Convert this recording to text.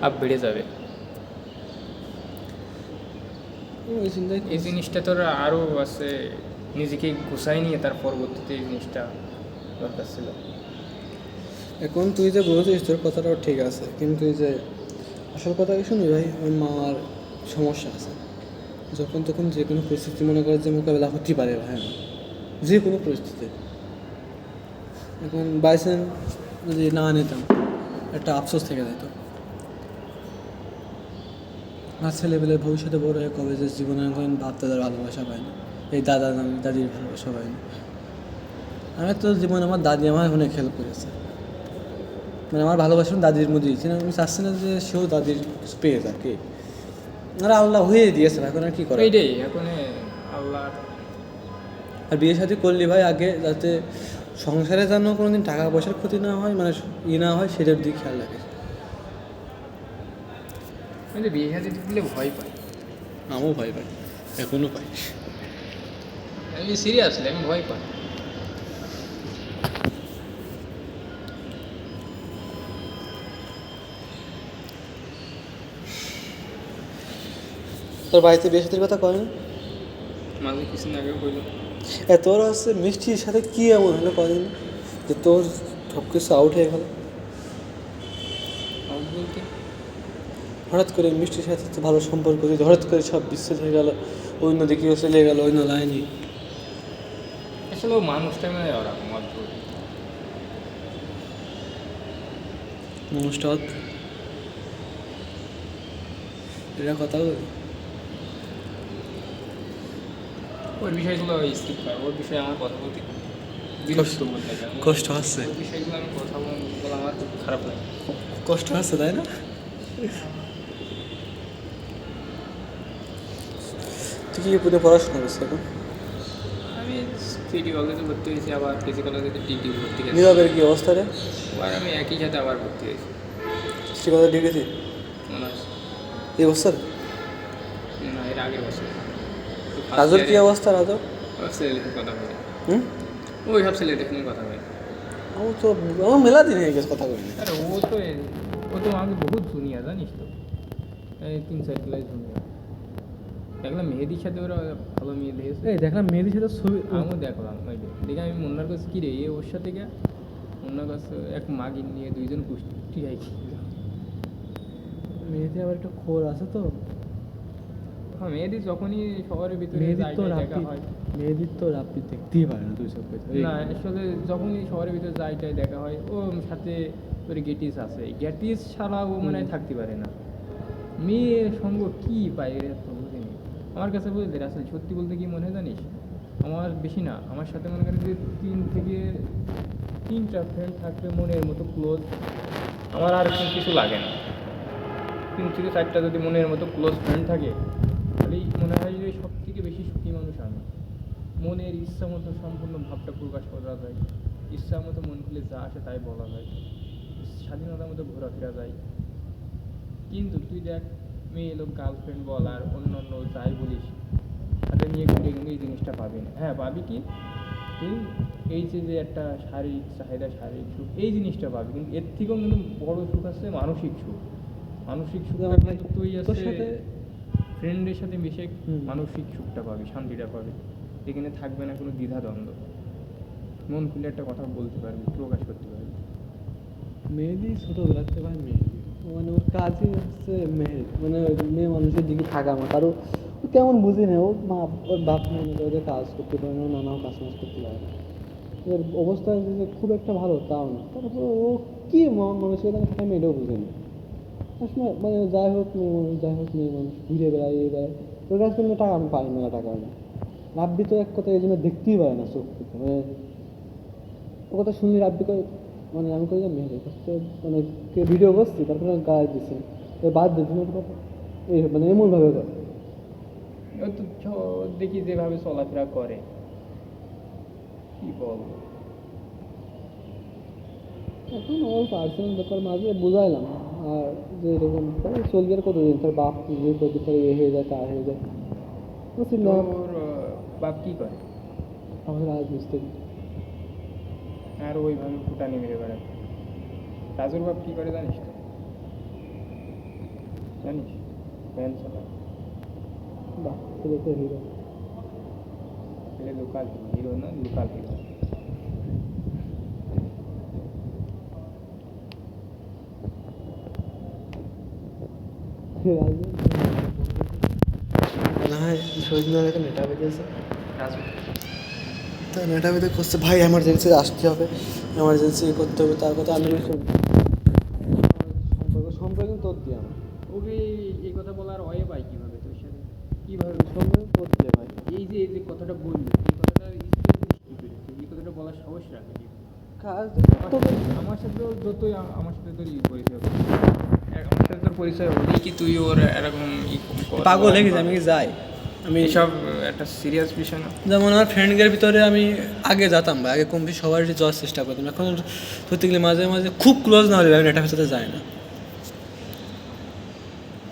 Up বেড়ে যাবে। এই জিনিসটা তোর আরও আছে, নিজেকে গুছাই নিয়ে তার পরবর্তীতে এই জিনিসটা দরকার ছিল। এখন তুই যে বলছিস তোর কথাটাও ঠিক আছে, কিন্তু এই যে আসল কথা কি শুনি ভাই, আমার মার সমস্যা আছে। যখন তখন যে কোনো পরিস্থিতি মনে করে যে মোকাবেলা হতেই পারে ভাই, আমার যে কোনো পরিস্থিতি। এখন বাইচান্স যদি না নিতাম একটা আফসোস থেকে যেত। আর ছেলেবেলে ভবিষ্যতে বড় হয়ে কবে যে জীবনে এখন বাপ দাদার ভালোবাসা পায় না, এই দাদা দাদির ভালোবাসা পায় না। আমি তো জীবনে আমার দাদি আমার অনেক হেল্প করেছে, মানে আমার ভালোবাসা দাদির মধ্যে দিয়েছি না, আমি চাচ্ছি না যে সেও দাদির কিছু পেয়ে আর কি। আর আল্লাহ হয়ে দিয়েছে, এখন আর কী করে। এইটাই এখন আল্লাহ। আর বিয়ে শাদী করলি ভাই আগে, যাতে সংসারে যেন কোনো দিন টাকা পয়সার ক্ষতি না হয়, মানে না হয়, সেটার দিকে খেয়াল রাখিস। আমি তো বিয়ে শাদী দিলে ভয় পাই। আমিও ভয় পাই, এখনও পাই। আমি সিরিয়াসলি আমি ভয় পাই। তোর বাড়িতে বিয়ে শাদীর কথা কয় না? মাঝে কিছুদিন আগেও কইল। তোর হচ্ছে মিষ্টির সাথে কী এমন হলো কদিন যে তোর সব কিছু আউট হয়ে গেল? আউট বলতে হঠাৎ করে মিষ্টির সাথে তো ভালো সম্পর্ক যদি হঠাৎ করে সব বিচ্ছেদ হয়ে গেল, অন্য দিকে চলে গেল, অন্য লাইনে। আসলে ও মানুষটা মানে ওরকম অদ্ভুত। মানুষটা এটা কথা বলি। ওর বিষয়গুলো স্কিপ কর, ওর বিষয়ে আমার কথা বলতে বিরক্ত বলতে চাই। কষ্ট হচ্ছে, ওর বিষয়গুলো আমি কথা বলা আমার খুব খারাপ লাগে। কষ্ট হচ্ছে তাই না? তুই কি পুরো পড়াশোনা করছিস এখন? আমি সিটি কলেজে ভর্তি হয়েছি, আবার কেসি কলেজে ডিগ্রি ভর্তি হয়েছি। নীরবের কি অবস্থা রে? আবার আমি একই সাথে আবার ভর্তি হয়েছি শ্রীকথা ডিগ্রি অনার্স। এই বছর? না, এর আগের বছর। রাজুর কি অবস্থা? রাজু ছেলেদের কথা বলি। হুম, ওই সব ছেলেদের নিয়ে কথা বলি। আমার তো আমার মেলা দিন হয়ে গেছে কথা বলিনি। আরে ও তো আমাকে বহুত জুনিয়া, জানিস তো, এই 3-4 ক্লাস জুনিয়া। দেখলাম মেহেদির সাথে ওরা ভালো মেয়ে দিয়েছে। এই দেখলাম মেয়েদের সাথে ছবি, আমিও দেখলাম ওই দেখে আমি মুন্নার কাছে কী রে এ ওর সাথে গিয়ে মুন্নার কাছে এক মাগিন নিয়ে দুইজন কুষ্টি খাইছি। মেয়েদের আবার একটা খোর আছে তো। হ্যাঁ, মেহেদি যখনই শহরের ভিতরে মেয়েদের তো দেখা হয়। মেয়েদের তো রাত্রি দেখতেই পারে না তুই সব কথা। না, আসলে যখনই শহরের ভিতরে যাইটাই দেখা হয়, ও সাথে তোর গেটিস আছে, গেটিস ছাড়া ও মানে থাকতে পারে না। মেয়ের সঙ্গ কী পায় এর তো বুঝিনি। আমার কাছে বুঝলি আসলে সত্যি বলতে কি মনে হয় জানিস, আমার বেশি না, আমার সাথে মনে করেন যে 3 থেকে 3টা ফ্রেন্ড থাকলে মনের মতো ক্লোজ, আমার আর কিছু লাগে না। 3 থেকে 4টা যদি মনের মতো ক্লোজ ফ্রেন্ড থাকে, তাহলেই মনে হয় যে সব থেকে বেশি সুখী মানুষ আমি। মনের ইচ্ছা মতো সম্পূর্ণ ভাবটা প্রকাশ করা যায়, ইচ্ছা মতো মন খুলে যা আসে তাই বলা যায়, স্বাধীনতার মতো ঘোরাফেরা যায়। কিন্তু তুই দেখ, মেয়ে লোক গার্লফ্রেন্ড বল আর অন্য অন্য যাই বলিস, তাদের নিয়ে ঘুরে কিন্তু এই জিনিসটা পাবি না। হ্যাঁ পাবি কি, তুই এই যে একটা শারীরিক চাহিদা, শারীরিক সুখ, এই জিনিসটা পাবি, কিন্তু এর থেকেও কিন্তু বড় সুখ আছে মানসিক সুখ। মানসিক সুখটা কিন্তু তুই আসলে ফ্রেন্ডের সাথে মিশে মানসিক সুখটা পাবি, শান্তিটা পাবি। এখানে থাকবে না কোনো দ্বিধাদ্বন্দ্ব, মন খুলে একটা কথা বলতে পারবি, প্রকাশ করতে পারবি। মেহেদি ছোটোবেলার থেকে ভাই মেহেদি মানে ওর কাজই হচ্ছে মেহেদি, মানে মেয়ে মানুষের দিকে থাকা মা কারো ও কেমন বুঝি না, ওর বাপ মনে করে ওদের কাজ করতে পারে না, নানাও কাজ করতে পারে না। ওর অবস্থা যে খুব একটা ভালো তাও না, তারপর ও কী মানুষের কাছে থাকে আমি এটাও বুঝি না। আসলে মানে যাই হোক মেয়ে মানুষ, যাই হোক মেয়ে মানুষ ঘুরে বেড়ায় বেড়ায়, ওর কাছে কোনো টাকা আমি পাই, মেলা টাকা না। রাব্বি তো এক কথা এই জন্য দেখতেই পারে না চোখ থেকে, মানে ও কথা শুনলে রাব্বি করে, মানে আমি করি মেহেদি করতে, মানে ভিডিও করছি তারপরে গায়ে দিচ্ছে বাদ দিচ্ছি না কথা, এই মানে এমনভাবে করে। ও তো দেখি যেভাবে চলাফেরা করে, কি বলবো। এখন ওর পার্সোনাল ব্যাপার মাঝে বুঝাইলাম, আর যে এরকম চলবে আর কতদিন, তার বাপ যে কতদিন পরে এ হয়ে যায় তা হয়ে যায়। বলছি না, ওর বাপ কি করে? আমাদের রাজমিস্ত্রি। আর ওইভাবে ফুটানি মেরে বেড়ায়। রাজুর বাপ কি করে জানিস তো? জানিস ভ্যান চালায় বাহ ছেলে তো হিরো। ছেলে লোকাল হিরো না লোকাল হিরো না হয় শহীদ মিনার এখানে নেটা বেজেছে, তা নেটা বেঁধে করছে ভাই এমার্জেন্সি আসতে হবে, এমার্জেন্সি করতে হবে, তার কথা আমি সম্পর্ক সম্পর্ক তোর দিয়ে আমার ওকে এই কথা বলার অয়ে পাই কীভাবে তোর সাথে কীভাবে সম্পর্ক তোর দিয়ে ভাই। এই যে কথাটা বললি এই কথাটা স্পেসিফিক কী করেছে এই কথাটা বলার সাহস রাখে কি? কাজ আমার সাথেও যতই আমার সাথে তোর পরিচয় হবে আমার সাথে তোর পরিচয় হলেই কি তুই ওর এরকম পাগল হয়ে গেছে, আমি কি যাই, আমি এইসব একটা সিরিয়াস বিষয় না। যেমন আমার ফ্রেন্ডদের ভিতরে আমি আগে যেতাম ভাই, আগে কম বেশি সবারই যাওয়ার চেষ্টা করতাম, এখন সত্যি গেলে মাঝে মাঝে খুব ক্লোজ না হলে ভাই নেটার সাথে যায় না।